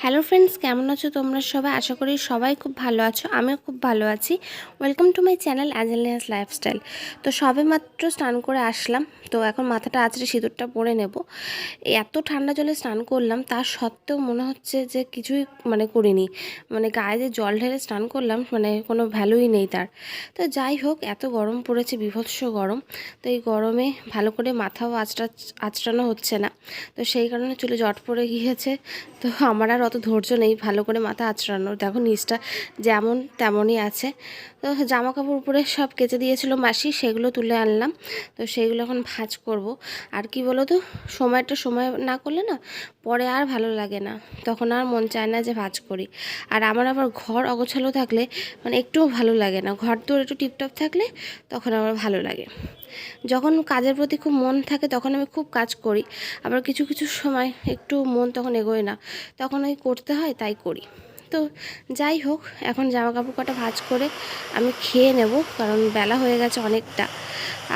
Hello friends, কেমন আছো তোমরা সবাই? আশা করি সবাই খুব ভালো আছো। আমিও খুব ভালো আছি। Welcome to my channel Angelina's lifestyle. তো সবে মাত্র স্নান করে আসলাম। তো এখন মাথাটা আঁচড়ে সিঁদুরটা পরে নেব। এত ঠান্ডা জলে স্নান করলাম, তার সত্ত্বেও মনে হচ্ছে যে কিছুই করিনি। গায়ে যে জল ঢেলে স্নান করলাম, কোনো ভ্যালুই নেই তার। তো যাই হোক, এত গরম পড়েছে, বীভৎস গরম। তো এই গরমে ভালো করে মাথাও আঁচড়ানো হচ্ছে না। তো সেই কারণে চুলে জট পড়ে গিয়েছে। তো আমার আর অত ধৈর্য নেই ভালো করে মাথা আঁচড়ানোর। দেখো নিচটা যেমন তেমনই আছে। তো জামা কাপড় উপরে সব কেচে দিয়েছিল মাসি, সেগুলো তুলে আনলাম। তো সেইগুলো এখন ভাঁজ করব। আর কি বলো তো, সময় না করলে না পরে আর ভালো লাগে না, তখন আর মন চায় না যে ভাঁজ করি। আর আমার আবার ঘর অগোছালো থাকলে একটুও ভালো লাগে না। ঘর তো একটু টিপটপ থাকলে তখন আমার ভালো লাগে। যখন কাজের প্রতি খুব মন থাকে তখন আমি খুব কাজ করি। আবার কিছু কিছু সময় একটু মন তখন এগোয় না, তখন ওই করতে হয়, তাই করি। তো যাই হোক, এখন জামা কাপড় কটা ভাঁজ করে আমি খেয়ে নেব, কারণ বেলা হয়ে গেছে অনেকটা।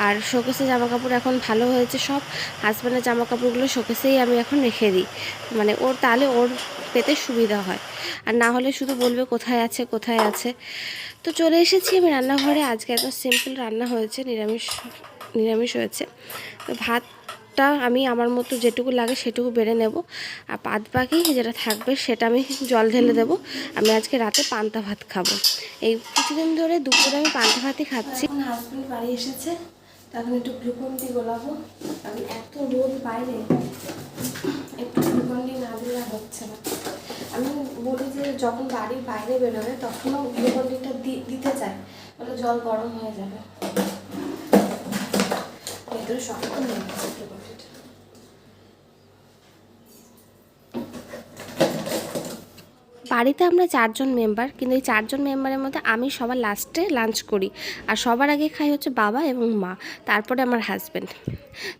আর শোকেসে জামা কাপড় এখন ভালো হয়েছে সব। হাজব্যান্ডের জামা কাপড়গুলো শোকেসেই আমি এখন রেখে দিই, ওর তাহলে ওর পেতে সুবিধা হয়। আর না হলে শুধু বলবে কোথায় আছে কোথায় আছে। তো চলে এসেছি আমি রান্নাঘরে। আজকে একদম সিম্পল রান্না হয়েছে, নিরামিষ হয়েছে। তো ভাতটা আমি আমার মতো যেটুকু লাগে সেটুকু বেড়ে নেব, আর বাদ বাকি যেটা থাকবে সেটা আমি জল ঢেলে দেবো। আমি আজকে রাতে পান্তা ভাত খাবো। এই কিছুদিন ধরে দুপুরে আমি পান্তা ভাতই খাচ্ছি। এখন হাজব্যান্ড বাড়ি এসেছে, তখন একটু গ্লুকন ডি গোলাবো। কারণ এত রোদ বাইরে, একটু গ্লুকন ডি না দিলে হচ্ছে না। আমি বলি যে যখন বাড়ির বাইরে বেরোবে তখনও গ্লুকন ডিটা দিতে চাই, বলে জল গরম হয়ে যাবে। ভেতরে শক্ত হয়ে গেছে গ্লুকন ডিটা। বাড়িতে আমরা 4জন মেম্বার, কিন্তু এই 4জন মেম্বারের মধ্যে আমি সবার লাস্টে লাঞ্চ করি। আর সবার আগে খাই হচ্ছে বাবা এবং মা, তারপরে আমার হাজব্যান্ড।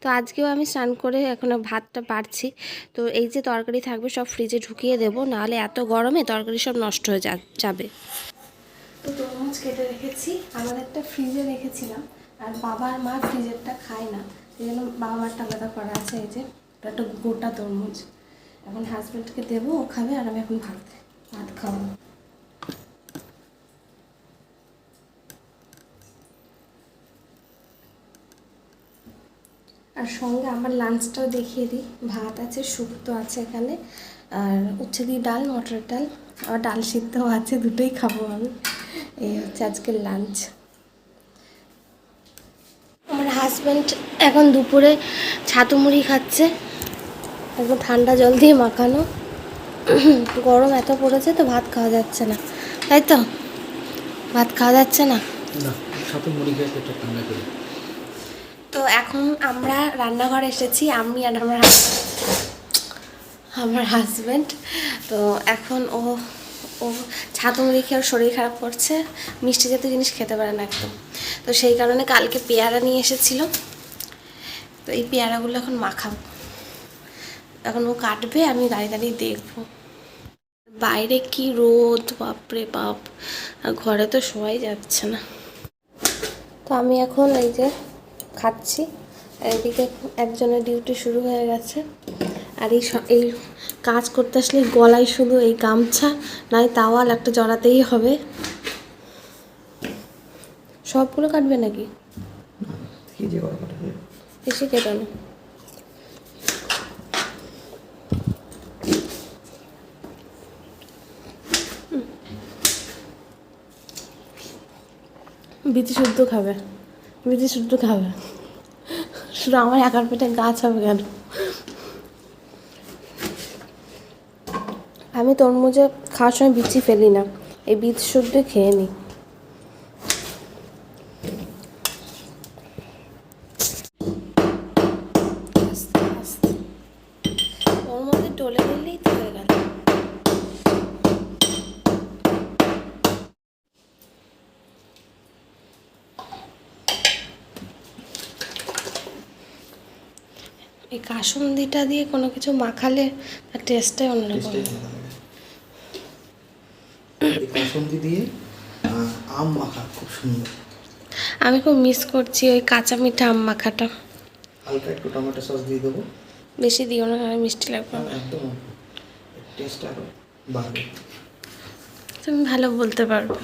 তো আজকেও আমি স্নান করে এখন ভাতটা বাড়ছি। তো এই যে তরকারি থাকবে সব ফ্রিজে ঢুকিয়ে দেবো, নাহলে এত গরমে তরকারি সব নষ্ট হয়ে যাবে। তো তরমুজ কেটে রেখেছি, আমাদেরটা ফ্রিজে রেখেছিলাম। আর বাবা আর মা ফ্রিজেরটা খায় না, এই জন্য বাবা মারটা আলাদা করা আছে। এই যে ওটা একটা গোটা তরমুজ। এখন হাজব্যান্ডকে দেবো, ও খাবে, আর আমি এখন ভাত খাবো। আর সঙ্গে আমার লাঞ্চটাও দেখিয়ে দিই। ভাত আছে, শুক্তো আছে এখানে, আর উচ্ছে দিয়ে ডাল, মটর ডাল, আর ডাল সিদ্ধও আছে। দুটোই খাবো আমি। এই হচ্ছে আজকের লাঞ্চ। আমার হাজব্যান্ড এখন দুপুরে ছাতু মুড়ি খাচ্ছে, একদম ঠান্ডা জল দিয়ে মাখানো। গরম এত পড়েছে তো ভাত খাওয়া যাচ্ছে না, তাই তো? ভাত খাওয়া যাচ্ছে না। তো এখন আমরা রান্নাঘরে এসেছি, আমি আর আমার হাজব্যান্ড। তো এখন ও ছাতু মুড়ি খেয়ে ওর শরীর খারাপ করছে, মিষ্টি জাতীয় জিনিস খেতে পারে না একদম। তো সেই কারণে কালকে পেয়ারা নিয়ে এসেছিল। তো এই পেয়ারাগুলো এখন মাখাবো। এখন ও কাটবে, আমি দাঁড়িয়ে দাঁড়িয়ে দেখবো। বাইরে কি রোদ, বাপরে বাপ! আর ঘরে তো শোয়াই যাচ্ছে না। তো আমি এখন এই যে খাচ্ছি, এদিকে একজনের ডিউটি শুরু হয়ে গেছে। আর এই কাজ করতে আসলে গলায় শুধু এই গামছা নয় তাওয়াল একটা জড়াতেই হবে। সবগুলো কাটবে নাকি? বেশি কেটে না। বিচি শুদ্ধ খাবে, বিচি শুদ্ধ খাবে। শুধু আমার একার পেটে গাছ হবে কেন? আমি তরমুজে খাওয়ার সময় বিচি ফেলি না, এই বীজ শুদ্ধ খেয়ে নিই। ওর মধ্যে টলে নিলেই তো হয়ে গেল। এই কাসুন্দিটা দিয়ে কোনো কিছু মাখালে তার টেস্টটাই অন্যরকম। কাসুন্দি দিয়ে আম মাখা খুব সুন্দর। আমি খুব মিস করছি ওই কাঁচা মিঠা আম মাখাটা। হালকা একটু টমেটো সস দিয়ে দেবো। বেশি দিও না, আর মিষ্টি লাগবে না। একদম টেস্ট আরও বাড়বে। তুমি ভালো বলতে পারবে।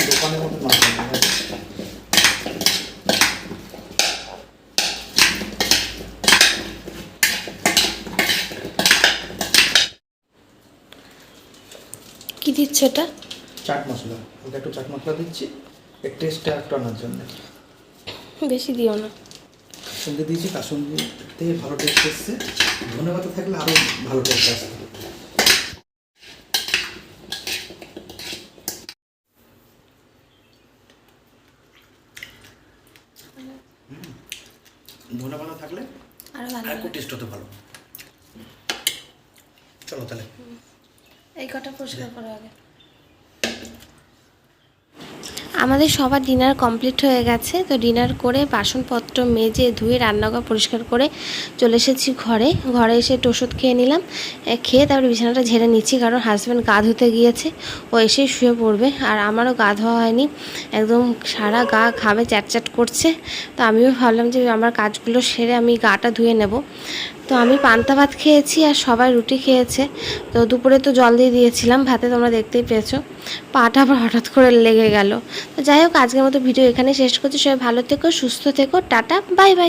দোকানের মতো মাছ বানাবে। কি দিচ্ছ এটা? চাট মশলা, ওটা একটু চাট মশলা দিচ্ছি এর টেস্টটা একটু আনার জন্য। বেশি দিও না। সঙ্গে দিয়েছি, তার সঙ্গেতে ভালো টেস্ট এসছে। ধনেপাতা থাকলে আরও ভালো টেস্ট আসবে। ধনেপাতা থাকলে আরো ভালো আর একটু টেস্ট হতে ভালো। চলো তাহলে এই কটা পরিষ্কার করো আগে। আমাদের সবার ডিনার কমপ্লিট হয়ে গেছে। তো ডিনার করে বাসনপত্র মেজে ধুয়ে রান্নাঘর পরিষ্কার করে চলে এসেছি ঘরে। ঘরে এসে একটু ওষুধ খেয়ে নিলাম। খেয়ে তারপরে বিছানাটা ঝেড়ে নিচ্ছি, কারণ হাজব্যান্ড গা ধুতে গিয়েছে, ও এসেই শুয়ে পড়বে। আর আমারও গা ধোয়া হয়নি, একদম সারা গা ঘামে চ্যাটচ্যাট করছে। তো আমিও ভাবলাম যে আমার কাজগুলো সেরে আমি গাটা ধুয়ে নেব। তো আমি পান্তা ভাত খেয়েছি আর সবাই রুটি খেয়েছে। তো দুপুরে তো জল দিয়ে দিয়েছিলাম ভাতে, তোমরা দেখতেই পেয়েছো। পাটা আবার হঠাৎ করে লেগে গেল। তো যাই হোক, আজকের মতো ভিডিও এখানে শেষ করছি। সবাই ভালো থেকো, সুস্থ থেকো, টাটা, বাই বাই।